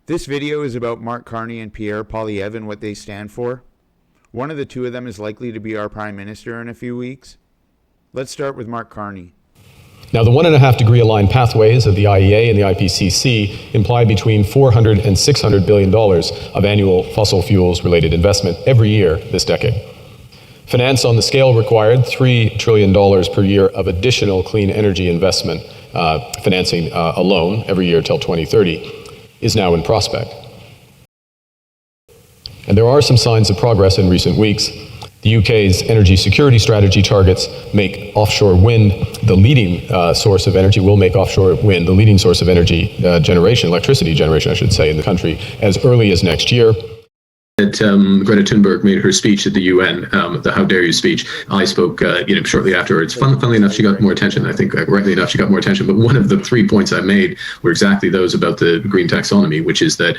This video is about Mark Carney and Pierre Pollievre and what they stand for. One of the two of them is likely to be our Prime Minister in a few weeks. Let's start with Mark Carney. Now, the 1.5 degree aligned pathways of the IEA and the IPCC imply between $400 and $600 billion of annual fossil fuels related investment every year this decade. Finance on the scale required $3 trillion per year of additional clean energy investment financing alone every year till 2030 is now in prospect. And there are some signs of progress in recent weeks. The UK's energy security strategy targets make offshore wind the leading source of energy, will make offshore wind the leading source of energy generation, electricity generation, I should say, in the country as early as next year. Greta Thunberg made her speech at the UN, the How Dare You speech. I spoke, shortly afterwards. Funnily enough, she got more attention. I think, rightly enough, she got more attention. But one of the 3 points I made were exactly those about the green taxonomy, which is that,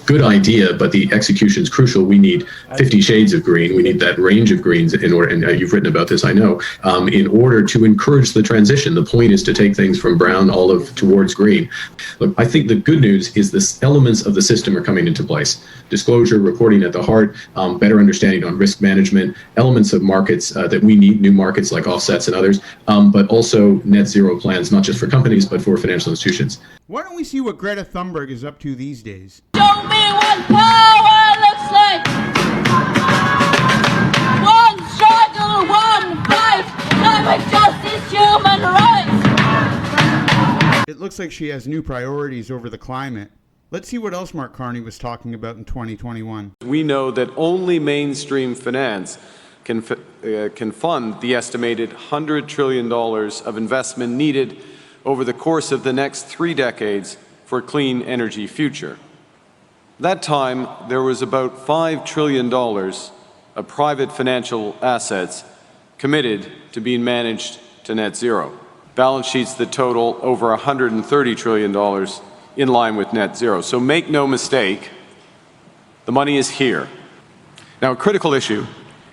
good idea, but the execution is crucial. We need 50 shades of green. We need that range of greens in order, and you've written about this, I know, in order to encourage the transition. The point is to take things from brown, olive towards green. Look, I think the good news is the elements of the system are coming into place. Disclosure, reporting at the heart, better understanding on risk management, elements of markets that we need, new markets like offsets and others, but also net zero plans, not just for companies, but for financial institutions. Why don't we see what Greta Thunberg is up to these days? Show me what power looks like. One struggle, one fight, climate justice, human rights. It looks like she has new priorities over the climate. Let's see what else Mark Carney was talking about in 2021. We know that only mainstream finance can fund the estimated $100 trillion of investment needed over the course of the next 3 decades for a clean energy future. That time, there was about $5 trillion of private financial assets committed to being managed to net zero. Balance sheets that total over $130 trillion in line with net zero. So make no mistake, the money is here. Now, a critical issue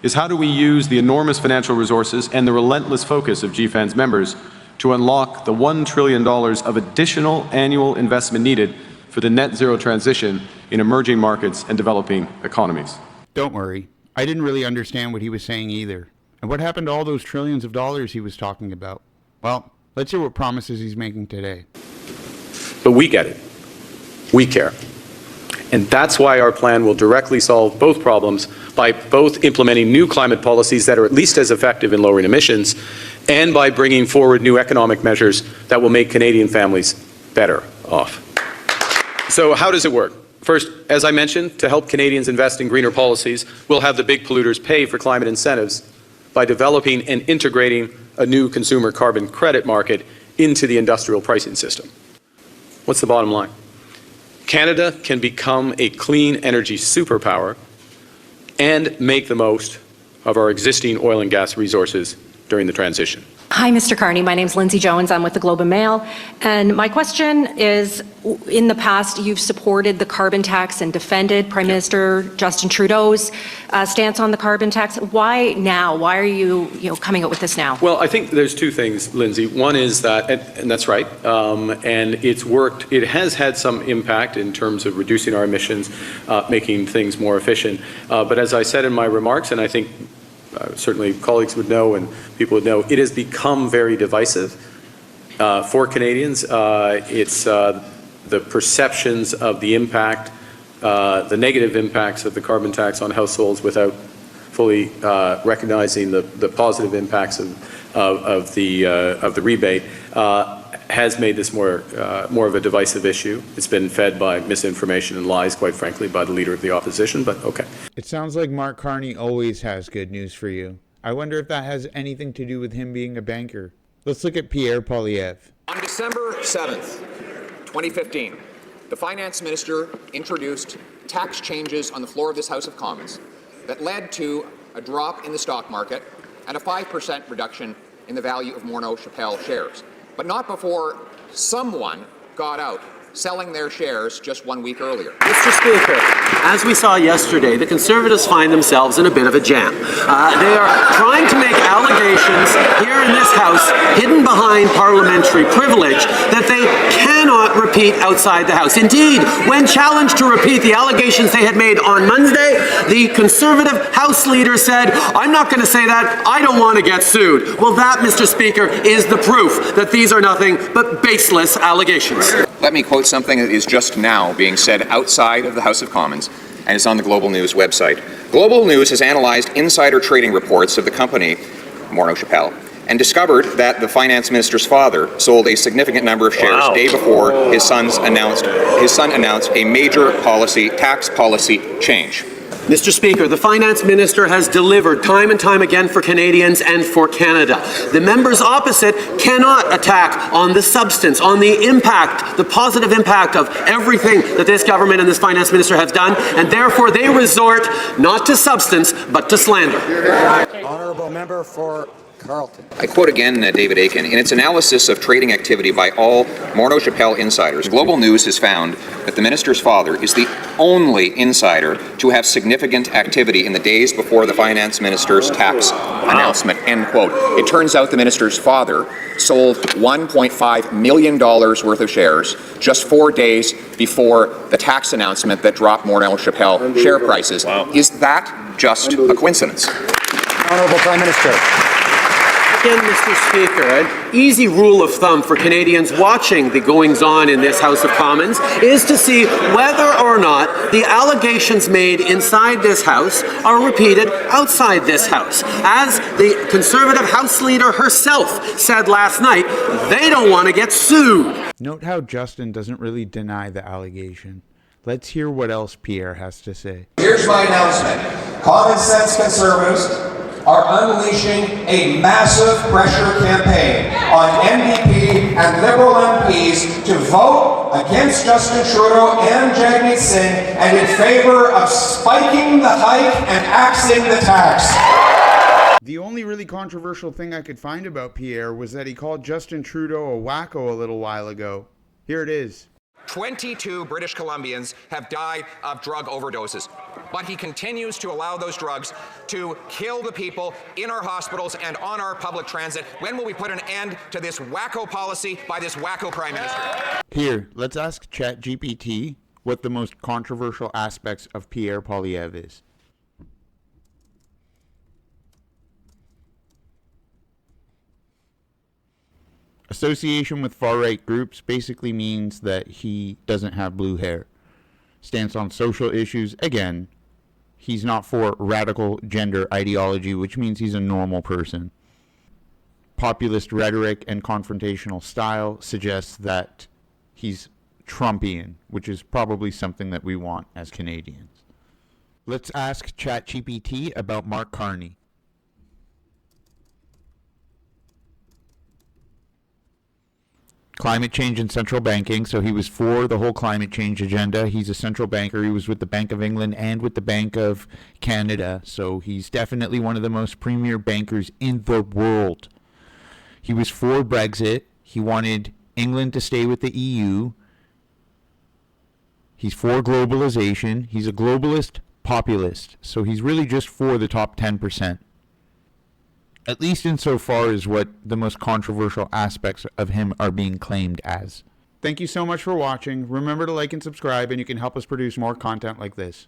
is how do we use the enormous financial resources and the relentless focus of GFAN's members to unlock the $1 trillion of additional annual investment needed for the net zero transition in emerging markets and developing economies. Don't worry, I didn't really understand what he was saying either. And what happened to all those trillions of dollars he was talking about? Well, let's hear what promises he's making today. But we get it. We care. And that's why our plan will directly solve both problems by both implementing new climate policies that are at least as effective in lowering emissions and by bringing forward new economic measures that will make Canadian families better off. So how does it work? First, as I mentioned, to help Canadians invest in greener policies, we'll have the big polluters pay for climate incentives by developing and integrating a new consumer carbon credit market into the industrial pricing system. What's the bottom line? Canada can become a clean energy superpower and make the most of our existing oil and gas resources during the transition. Hi, Mr. Carney. My name's Lindsay Jones. I'm with the Globe and Mail. And my question is, in the past, you've supported the carbon tax and defended Prime Minister Justin Trudeau's stance on the carbon tax. Why now? Why are you coming out with this now? Well, I think there's two things, Lindsay. One is that, and that's right, and it's worked. It has had some impact in terms of reducing our emissions, making things more efficient. But as I said in my remarks, and I think certainly colleagues would know and people would know, it has become very divisive for Canadians. It's the perceptions of the impact, the negative impacts of the carbon tax on households without fully recognizing the positive impacts of the rebate has made this more of a divisive issue. It's been fed by misinformation and lies, quite frankly, by the Leader of the Opposition, but okay. It sounds like Mark Carney always has good news for you. I wonder if that has anything to do with him being a banker. Let's look at Pierre Pollievre. On December 7th, 2015, the Finance Minister introduced tax changes on the floor of this House of Commons that led to a drop in the stock market and a 5% reduction in the value of Morneau Chappelle shares. But not before someone got out selling their shares just 1 week earlier. Mr. Speaker, as we saw yesterday, the Conservatives find themselves in a bit of a jam. They are trying to make allegations here in this House, hidden behind parliamentary privilege, that they cannot repeat outside the House. Indeed, when challenged to repeat the allegations they had made on Monday, the Conservative House leader said, "I'm not going to say that. I don't want to get sued." Well, that, Mr. Speaker, is the proof that these are nothing but baseless allegations. Let me quote something that is just now being said outside of the House of Commons and is on the Global News website. Global News has analyzed insider trading reports of the company, Morneau Chappelle, and discovered that the finance minister's father sold a significant number of shares day before his son announced a major tax policy change. Mr. Speaker, the Finance Minister has delivered time and time again for Canadians and for Canada. The members opposite cannot attack on the substance, on the impact, the positive impact of everything that this government and this Finance Minister have done, and therefore they resort not to substance, but to slander. Honourable Member for Carleton. I quote again David Aiken. In its analysis of trading activity by all Morneau Chappelle insiders, Global News has found that the minister's father is the only insider to have significant activity in the days before the finance minister's tax announcement, end quote. It turns out the minister's father sold $1.5 million worth of shares just 4 days before the tax announcement that dropped Morneau Chappelle share prices. Is that just a coincidence? Honourable Prime Minister. Again, Mr. Speaker, an easy rule of thumb for Canadians watching the goings-on in this House of Commons is to see whether or not the allegations made inside this House are repeated outside this House. As the Conservative House Leader herself said last night, they don't want to get sued. Note how Justin doesn't really deny the allegation. Let's hear what else Pierre has to say. Here's my announcement. Common sense Conservatives are unleashing a massive pressure campaign on NDP and Liberal MPs to vote against Justin Trudeau and Jagmeet Singh and in favor of spiking the hike and axing the tax. The only really controversial thing I could find about Pierre was that he called Justin Trudeau a wacko a little while ago. Here it is. 22 British Columbians have died of drug overdoses, but he continues to allow those drugs to kill the people in our hospitals and on our public transit. When will we put an end to this wacko policy by this wacko Prime Minister? Here, let's ask ChatGPT what the most controversial aspects of Pierre Pollievre is. Association with far-right groups basically means that he doesn't have blue hair. Stance on social issues, again, he's not for radical gender ideology, which means he's a normal person. Populist rhetoric and confrontational style suggests that he's Trumpian, which is probably something that we want as Canadians. Let's ask ChatGPT about Mark Carney. Climate change and central banking, so he was for the whole climate change agenda. He's a central banker. He was with the Bank of England and with the Bank of Canada, so he's definitely one of the most premier bankers in the world. He was for Brexit. He wanted England to stay with the EU. He's for globalization. He's a globalist populist, so he's really just for the top 10%. At least insofar as what the most controversial aspects of him are being claimed as. Thank you so much for watching. Remember to like and subscribe, and you can help us produce more content like this.